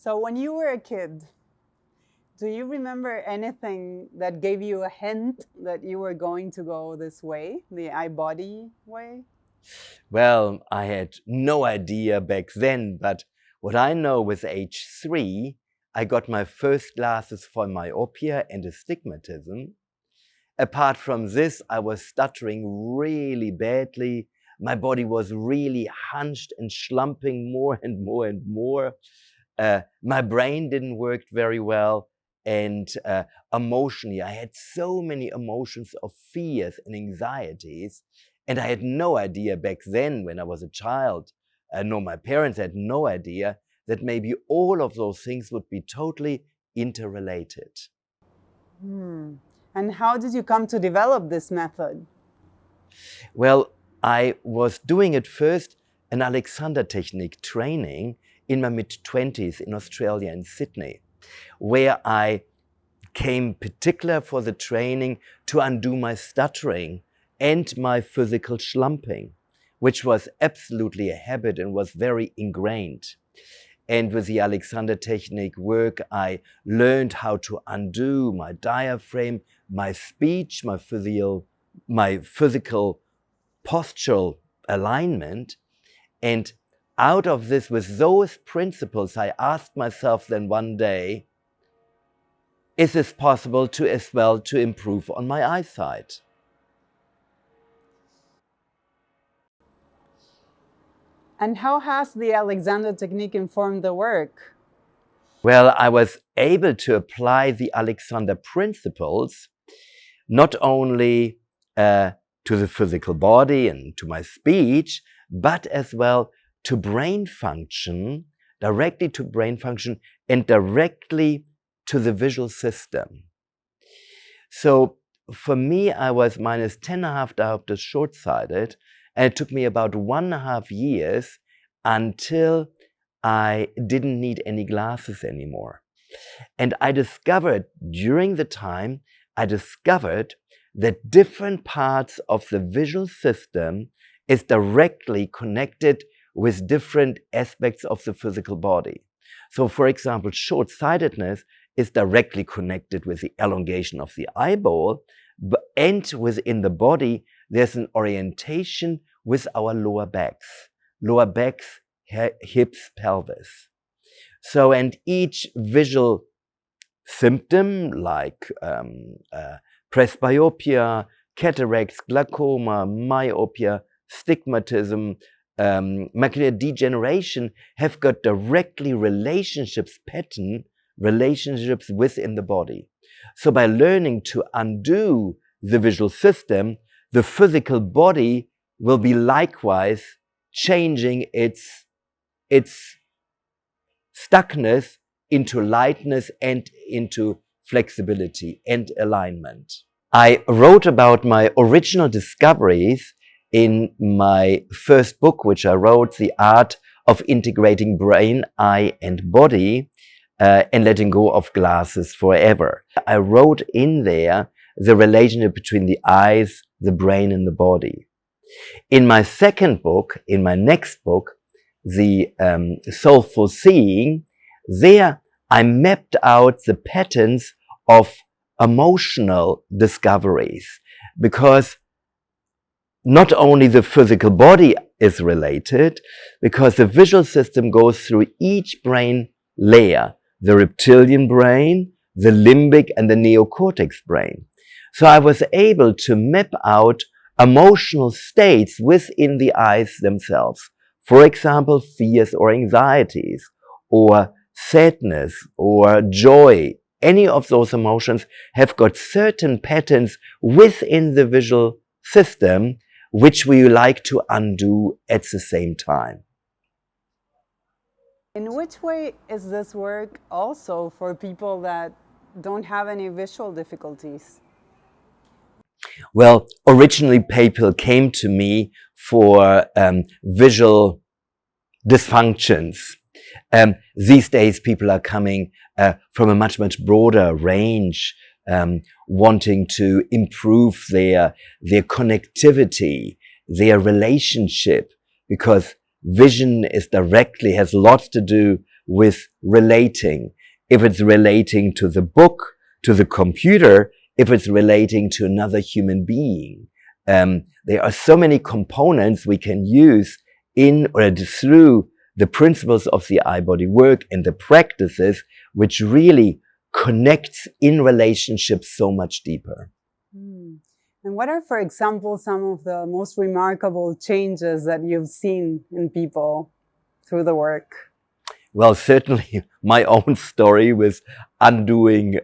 So when you were a kid, do you remember anything that gave you a hint that you were going to go this way, the eye-body way? Well, I had no idea back then, but what I know with age 3, I got my first glasses for myopia and astigmatism. Apart from this, I was stuttering really badly. My body was really hunched and slumping more and more and more. My brain didn't work very well. And emotionally, I had so many emotions of fears and anxieties. And I had no idea back then when I was a child, no, my parents had no idea that maybe all of those things would be totally interrelated. And how did you come to develop this method? Well, I was doing at first an Alexander technique training in my mid-20s in Australia, in Sydney, where I came particular for the training to undo my stuttering and my physical slumping, which was absolutely a habit and was very ingrained. And with the Alexander technique work, I learned how to undo my diaphragm, my speech, my physical postural alignment. And out of this, with those principles, I asked myself then one day, is this possible to as well to improve on my eyesight? And how has the Alexander technique informed the work? Well, I was able to apply the Alexander principles not only to the physical body and to my speech, but as well to brain function, directly to brain function and directly to the visual system. So for me, I was minus 10.5 diopters short-sighted, and it took me about 1.5 years until I didn't need any glasses anymore. And I discovered, during the time, I discovered that different parts of the visual system is directly connected with different aspects of the physical body. So for example, short-sightedness is directly connected with the elongation of the eyeball, and within the body, there's an orientation with our lower backs, hips, pelvis. So, and each visual symptom like presbyopia, cataracts, glaucoma, myopia, stigmatism, macular degeneration have got directly relationships within the body. So by learning to undo the visual system, the physical body will be likewise changing its stuckness into lightness and into flexibility and alignment. I wrote about my original discoveries in my first book, which I wrote, The Art of Integrating Brain, Eye and Body, and Letting Go of Glasses Forever. I wrote in there the relationship between the eyes, the brain, and the body. In my second book, in my next book, The Soulful Seeing, there I mapped out the patterns of emotional discoveries, because not only the physical body is related, because the visual system goes through each brain layer, the reptilian brain, the limbic and the neocortex brain. So I was able to map out emotional states within the eyes themselves. For example, fears or anxieties, or sadness or joy. Any of those emotions have got certain patterns within the visual system which we like to undo at the same time. In which way is this work also for people that don't have any visual difficulties? Well, originally people came to me for visual dysfunctions. These days people are coming from a much broader range, wanting to improve their connectivity, their relationship, because vision has lots to do with relating. If it's relating to the book, to the computer, if it's relating to another human being. There are so many components we can use in or through the principles of the eye-body work and the practices, which really connects in relationships so much deeper. And what are, for example, some of the most remarkable changes that you've seen in people through the work? Well, certainly my own story with undoing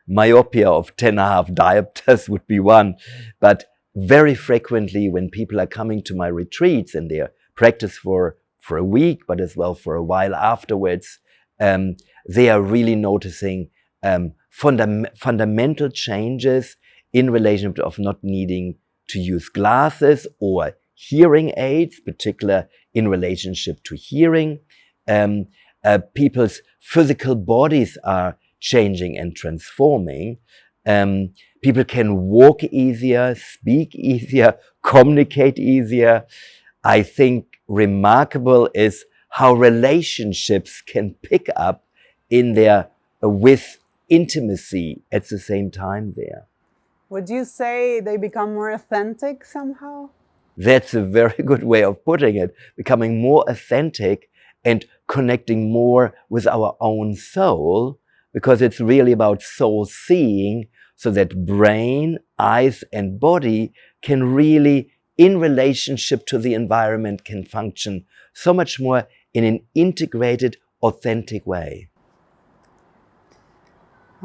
myopia of 10.5 diopters would be one. But very frequently when people are coming to my retreats and they practice for a week, but as well for a while afterwards, they are really noticing fundamental changes in relation of not needing to use glasses or hearing aids, particularly in relationship to hearing. People's physical bodies are changing and transforming. People can walk easier, speak easier, communicate easier. I think remarkable is how relationships can pick up in their with intimacy at the same time there. Would you say they become more authentic somehow? That's a very good way of putting it. Becoming more authentic and connecting more with our own soul, because it's really about soul seeing, so that brain, eyes, and body can really, in relationship to the environment, can function so much more in an integrated, authentic way.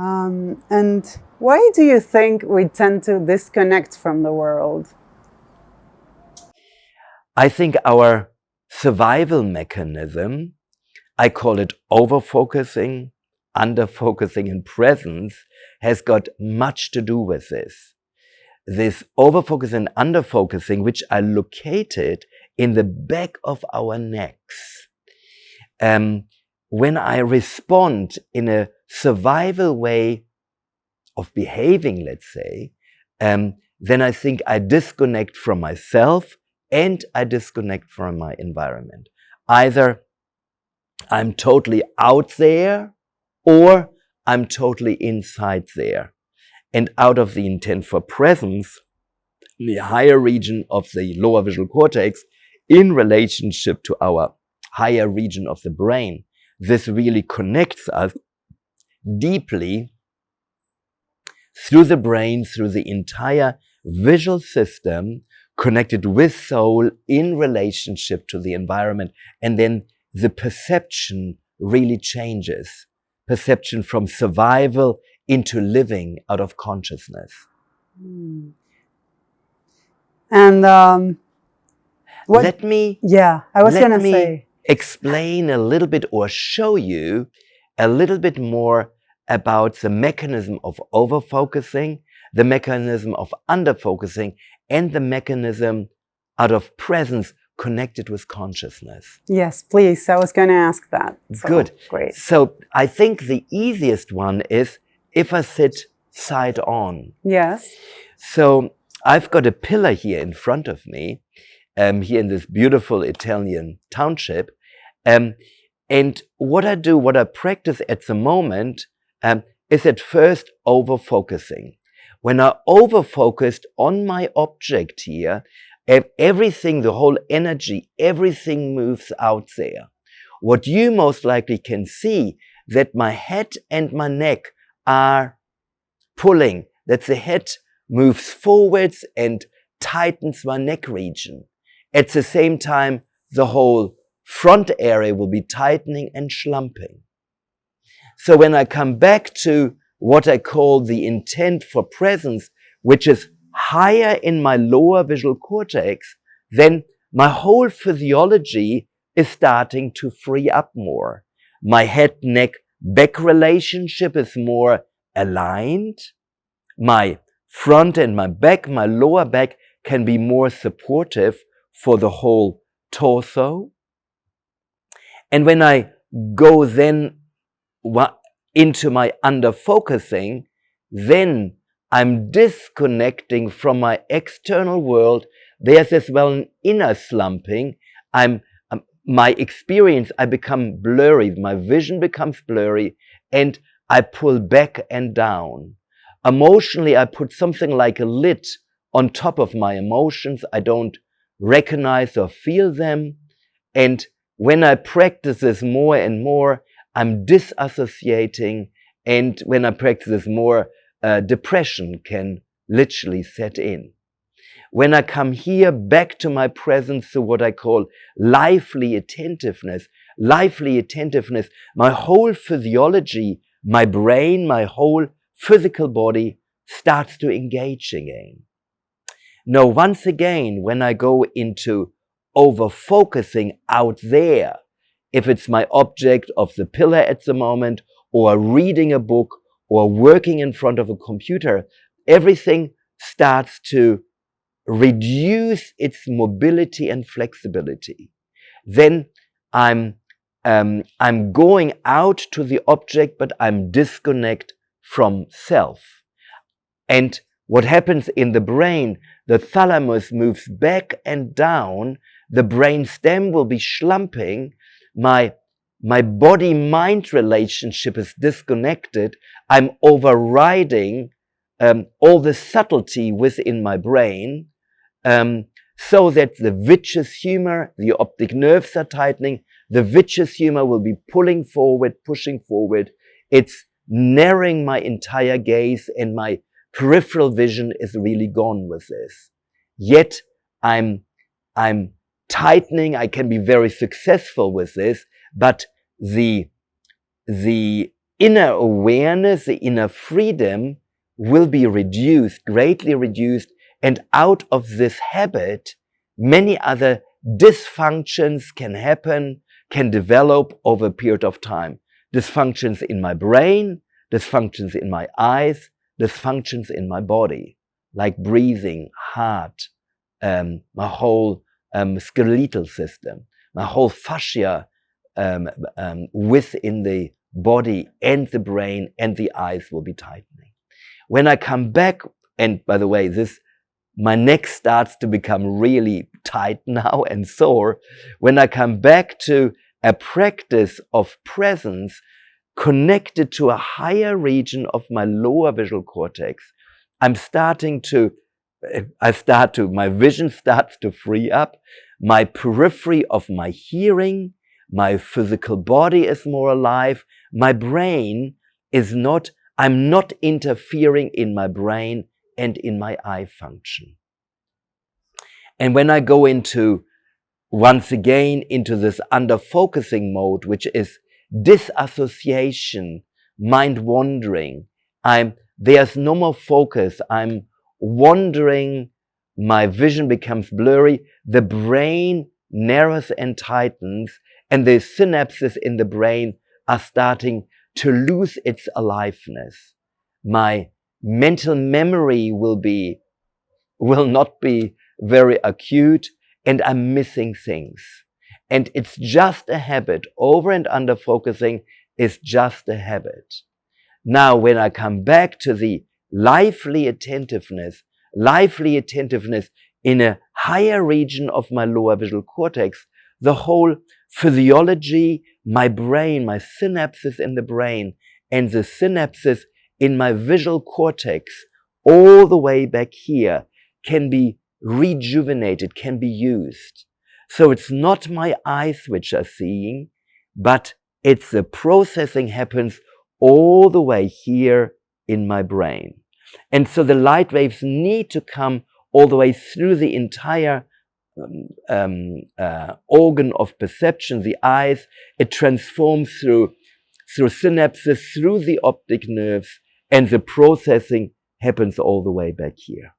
And why do you think we tend to disconnect from the world? I think our survival mechanism, I call it over-focusing, under-focusing, and presence, has got much to do with this. This over-focusing and under-focusing, which are located in the back of our necks. When I respond in a survival way of behaving, let's say, then I think I disconnect from myself and I disconnect from my environment. Either I'm totally out there or I'm totally inside there. And out of the intent for presence, the higher region of the lower visual cortex in relationship to our higher region of the brain, this really connects us deeply through the brain, through the entire visual system, connected with soul in relationship to the environment. And then the perception really changes. Perception from survival into living out of consciousness. And what? Let me explain a little bit or show you a little bit more about the mechanism of over-focusing, the mechanism of under-focusing, and the mechanism out of presence connected with consciousness. Yes, please. I was going to ask that. So, good. Great. So I think the easiest one is if I sit side on. Yes. So I've got a pillar here in front of me, here in this beautiful Italian township. And what I practice at the moment is at first over-focusing. When I over-focused on my object here, everything, the whole energy, everything moves out there. What you most likely can see, that my head and my neck are pulling, that the head moves forwards and tightens my neck region. At the same time, the whole front area will be tightening and slumping. So when I come back to what I call the intent for presence, which is higher in my lower visual cortex, then my whole physiology is starting to free up more. My head-neck-back relationship is more aligned. My front and my back, my lower back, can be more supportive for the whole torso. And when I go then into my under-focusing, then I'm disconnecting from my external world. There's as well an inner slumping. my experience, I become blurry, my vision becomes blurry, and I pull back and down. Emotionally, I put something like a lid on top of my emotions. I don't recognize or feel them. And when I practice this more and more, I'm disassociating. And when I practice this more, depression can literally set in. When I come here back to my presence, to what I call lively attentiveness, my whole physiology, my brain, my whole physical body starts to engage again. Now, once again, when I go into over-focusing out there, if it's my object of the pillar at the moment, or reading a book, or working in front of a computer, everything starts to reduce its mobility and flexibility. Then I'm going out to the object, but I'm disconnect from self. And what happens in the brain, the thalamus moves back and down, the brain stem will be slumping, my body-mind relationship is disconnected, I'm overriding all the subtlety within my brain, so that the vicious humor, the optic nerves are tightening, the vicious humor will be pulling forward, pushing forward, it's narrowing my entire gaze, and my peripheral vision is really gone with this. Yet I'm tightening, I can be very successful with this, but the inner awareness, the inner freedom will be reduced, greatly reduced, and out of this habit, many other dysfunctions can happen, can develop over a period of time. Dysfunctions in my brain, dysfunctions in my eyes, dysfunctions in my body, like breathing, heart, my whole skeletal system, my whole fascia within the body and the brain and the eyes will be tightening. When I come back, and by the way, my neck starts to become really tight now and sore. When I come back to a practice of presence connected to a higher region of my lower visual cortex, my vision starts to free up, my periphery of my hearing, my physical body is more alive, my brain is not, I'm not interfering in my brain and in my eye function. And when I go into, once again, into this under-focusing mode, which is disassociation, mind wandering, there's no more focus, I'm wandering, my vision becomes blurry, the brain narrows and tightens, and the synapses in the brain are starting to lose its aliveness. My mental memory will not be very acute, and I'm missing things. And it's just a habit. Over and under focusing is just a habit. Now, when I come back to the lively attentiveness in a higher region of my lower visual cortex, the whole physiology, my brain, my synapses in the brain, and the synapses in my visual cortex, all the way back here, can be rejuvenated, can be used. So it's not my eyes which are seeing, but it's the processing happens all the way here in my brain. And so the light waves need to come all the way through the entire organ of perception, the eyes. It transforms through synapses, through the optic nerves, and the processing happens all the way back here.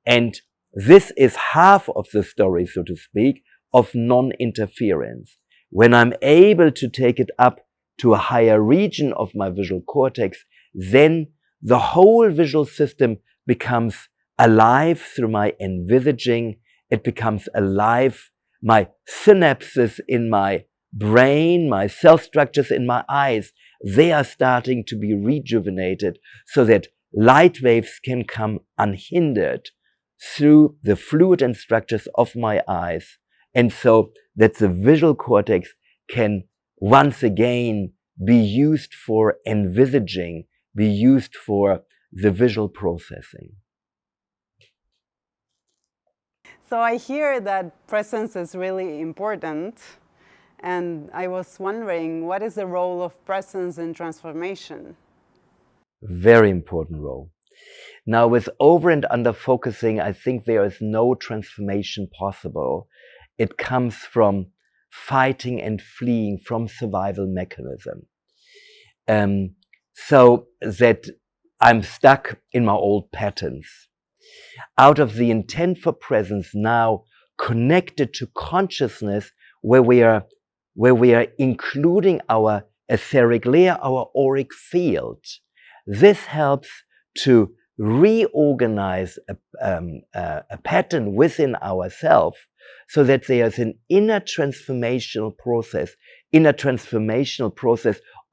And this is half of the story, so to speak, of non-interference. When I'm able to take it up to a higher region of my visual cortex, then the whole visual system becomes alive through my envisaging. It becomes alive. My synapses in my brain, my cell structures in my eyes, they are starting to be rejuvenated so that light waves can come unhindered through the fluid and structures of my eyes and so that the visual cortex can once again be used for envisaging, be used for the visual processing. So I hear that presence is really important, and I was wondering, what is the role of presence in transformation? Very important role. Now, with over and under focusing, I think there is no transformation possible. It comes from fighting and fleeing from survival mechanism. So that I'm stuck in my old patterns. Out of the intent for presence now connected to consciousness, where we are including our etheric layer, our auric field. This helps to reorganize a pattern within ourselves so that there's an inner transformational process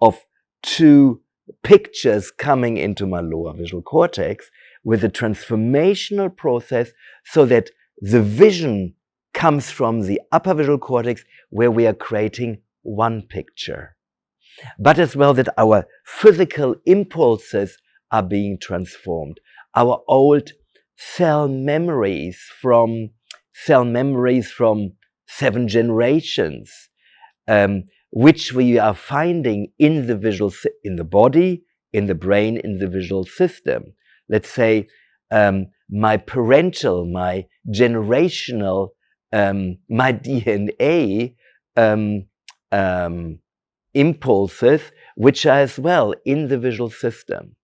of two pictures coming into my lower visual cortex with a transformational process so that the vision comes from the upper visual cortex where we are creating one picture. But as well that our physical impulses are being transformed. Our old cell memories from 7 generations, which we are finding in the body, in the brain, in the visual system. Let's say my parental, my generational, my DNA impulses, which are as well in the visual system.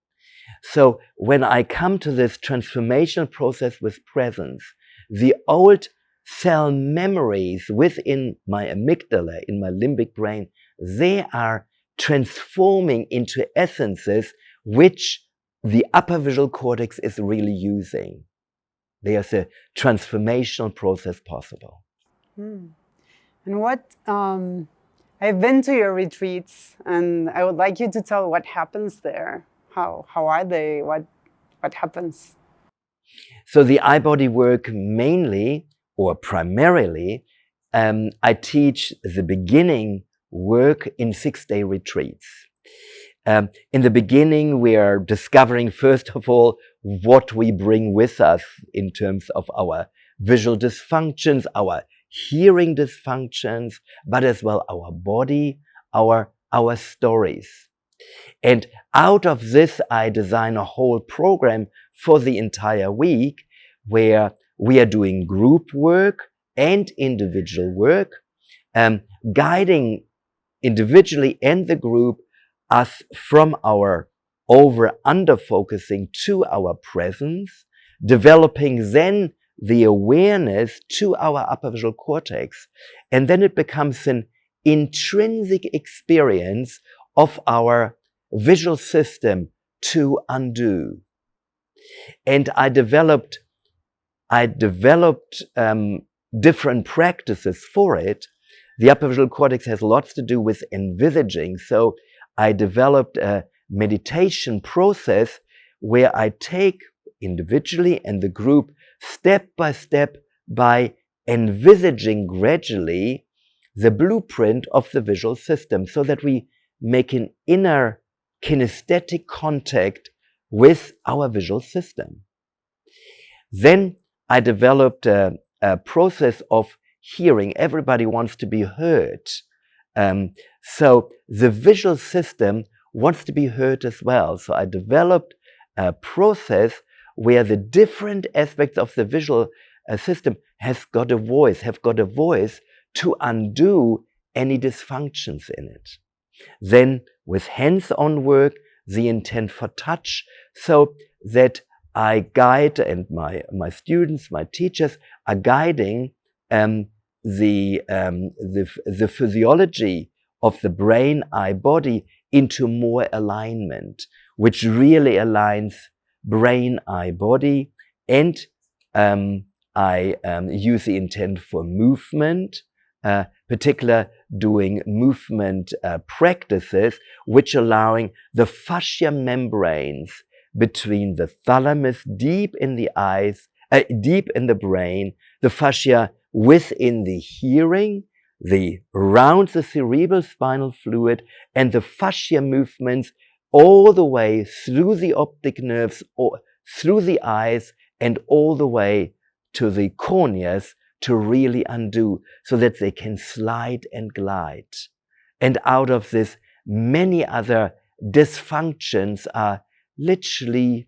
So when I come to this transformational process with presence, the old cell memories within my amygdala, in my limbic brain, they are transforming into essences which the upper visual cortex is really using. There's a transformational process possible. And what, I've been to your retreats, and I would like you to tell what happens there. How are they? What happens? So the eye-body work mainly, or primarily, I teach the beginning work in 6-day retreats. In the beginning, we are discovering, first of all, what we bring with us in terms of our visual dysfunctions, our hearing dysfunctions, but as well our body, our stories. And out of this, I design a whole program for the entire week where we are doing group work and individual work, guiding individually and the group us from our over-under focusing to our presence, developing then the awareness to our upper visual cortex. And then it becomes an intrinsic experience of our visual system to undo. And I developed different practices for it. The upper visual cortex has lots to do with envisaging. So I developed a meditation process where I take individually and the group step by step by envisaging gradually the blueprint of the visual system so that we make an inner kinesthetic contact with our visual system. Then I developed a process of hearing. Everybody wants to be heard. So the visual system wants to be heard as well. So I developed a process where the different aspects of the visual system have got a voice to undo any dysfunctions in it. Then with hands-on work, the intent for touch, so that I guide, and my students, my teachers are guiding the physiology of the brain, eye, body into more alignment, which really aligns brain, eye, body. And I use the intent for movement, particular doing movement practices, which allowing the fascia membranes between the thalamus deep in the eyes, deep in the brain, the fascia within the hearing, around the cerebral spinal fluid, and the fascia movements all the way through the optic nerves, or through the eyes, and all the way to the corneas to really undo, so that they can slide and glide. And out of this, many other dysfunctions are literally,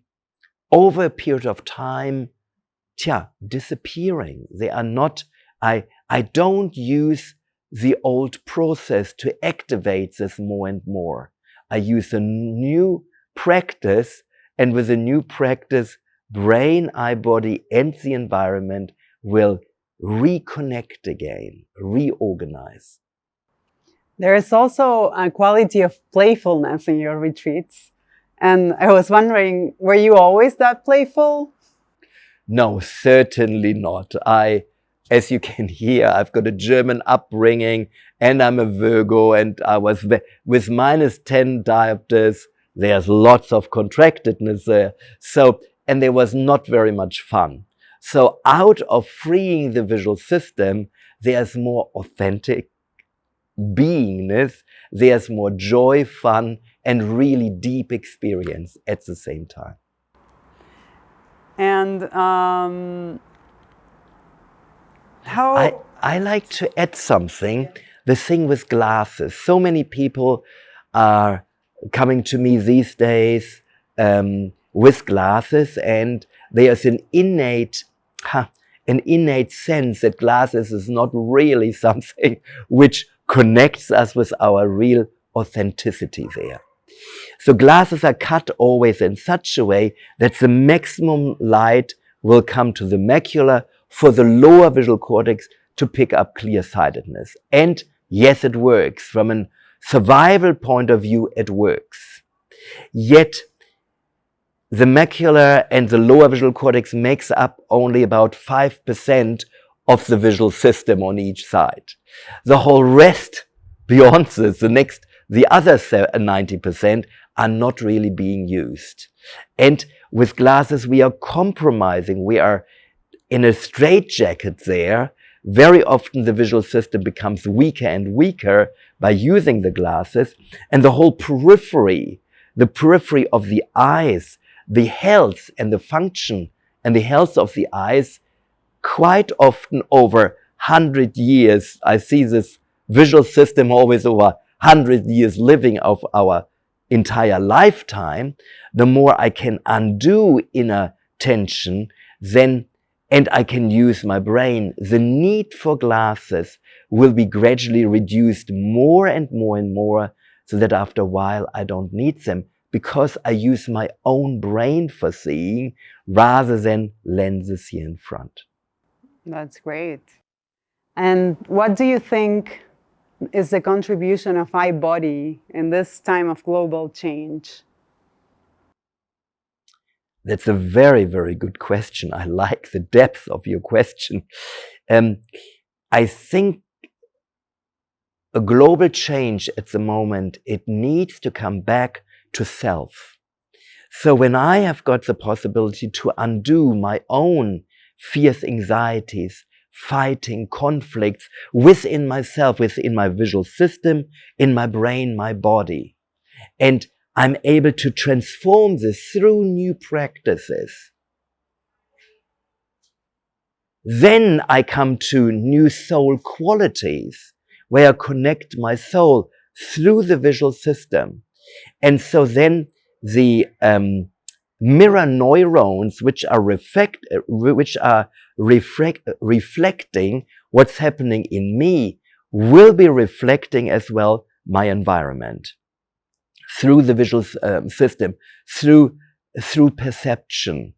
over a period of time, disappearing. They are not, I don't use the old process to activate this more and more. I use a new practice, and with a new practice, brain, eye, body, and the environment will reconnect again, reorganize. There is also a quality of playfulness in your retreats. And I was wondering, were you always that playful? No, certainly not. As you can hear, I've got a German upbringing, and I'm a Virgo, and I was with -10 diopters. There's lots of contractedness there. So, and there was not very much fun. So out of freeing the visual system, there's more authentic beingness, there's more joy, fun, and really deep experience at the same time. And I like to add something, the thing with glasses. So many people are coming to me these days with glasses, and there's an innate sense that glasses is not really something which connects us with our real authenticity there. So glasses are cut always in such a way that the maximum light will come to the macula for the lower visual cortex to pick up clear-sightedness. And yes, it works. From a survival point of view, it works. Yet, the macula and the lower visual cortex makes up only about 5% of the visual system on each side. The whole rest, beyond this, the other 90% are not really being used. And with glasses, we are compromising. We are in a straitjacket there. Very often the visual system becomes weaker and weaker by using the glasses, and the whole periphery, the periphery of the eyes, the health and the function and the health of the eyes, quite often over 100 years, I see this visual system always over 100 years living of our entire lifetime, the more I can undo inner tension, then, and I can use my brain, the need for glasses will be gradually reduced more and more and more, so that after a while I don't need them, because I use my own brain for seeing rather than lenses here in front. That's great. And what do you think is the contribution of eye-body in this time of global change? That's a very, very good question. I like the depth of your question. I think a global change at the moment, it needs to come back to self. So when I have got the possibility to undo my own fierce anxieties, fighting conflicts within myself, within my visual system, in my brain, my body, and I'm able to transform this through new practices, then I come to new soul qualities where I connect my soul through the visual system. And so then the mirror neurons, which are reflecting what's happening in me, will be reflecting as well my environment through the visual system, through perception.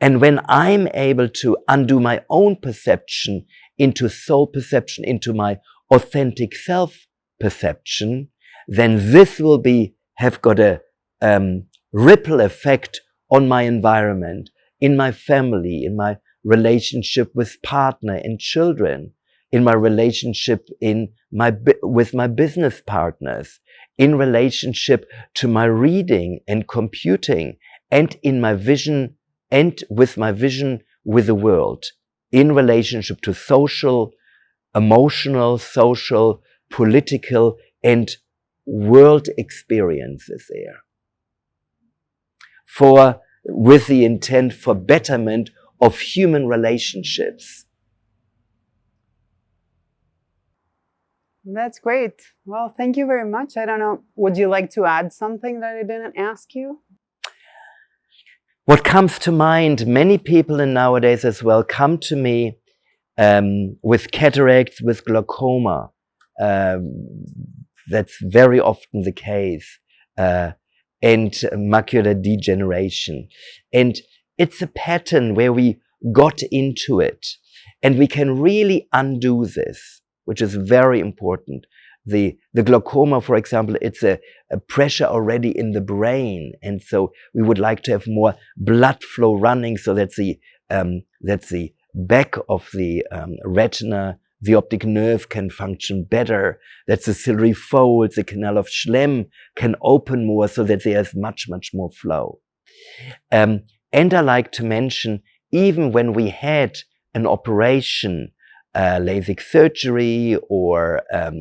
And when I'm able to undo my own perception into soul perception, into my authentic self perception, then this will have got a ripple effect on my environment, in my family, in my relationship with partner and children, in my relationship with my business partners, in relationship to my reading and computing, and in my vision and with my vision with the world. in relationship to social, emotional, social, political, and world experiences there. With the intent for betterment of human relationships. That's great. Well, thank you very much. I don't know, would you like to add something that I didn't ask you? What comes to mind, many people nowadays as well come to me with cataracts, with glaucoma. That's very often the case. And macular degeneration. And it's a pattern where we got into it. And we can really undo this, which is very important. The glaucoma, for example, it's a pressure already in the brain. And so we would like to have more blood flow running so that the back of the retina, the optic nerve, can function better, that the ciliary folds, the canal of Schlemm can open more so that there's much, much more flow. And I like to mention, even when we had an operation, LASIK surgery, or a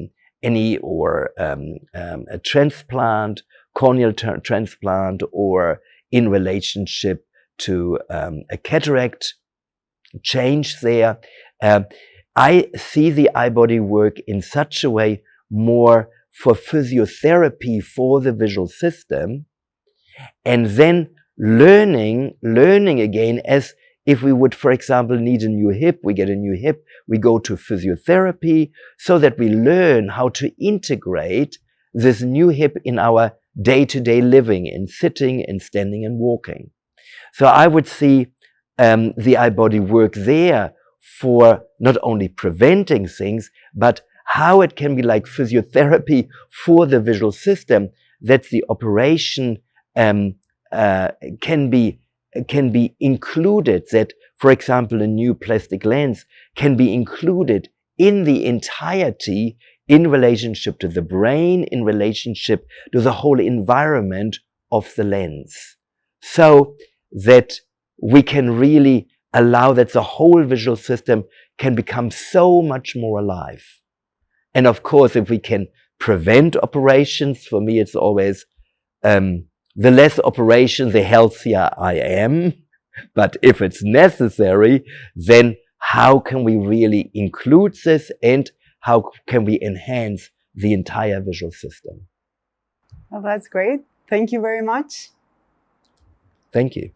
transplant, corneal transplant, or in relationship to a cataract change there, I see the eye-body work in such a way more for physiotherapy for the visual system, and then learning again, as if we would, for example, need a new hip, we get a new hip, we go to physiotherapy so that we learn how to integrate this new hip in our day-to-day living, in sitting and standing and walking. So I would see the eye-body work there for not only preventing things, but how it can be like physiotherapy for the visual system, that the operation can be included, that, for example, a new plastic lens can be included in the entirety in relationship to the brain, in relationship to the whole environment of the lens. So that we can really allow that the whole visual system can become so much more alive. And of course, if we can prevent operations, for me it's always the less operation, the healthier I am. But if it's necessary, then how can we really include this, and how can we enhance the entire visual system? Well, that's great. Thank you very much. Thank you.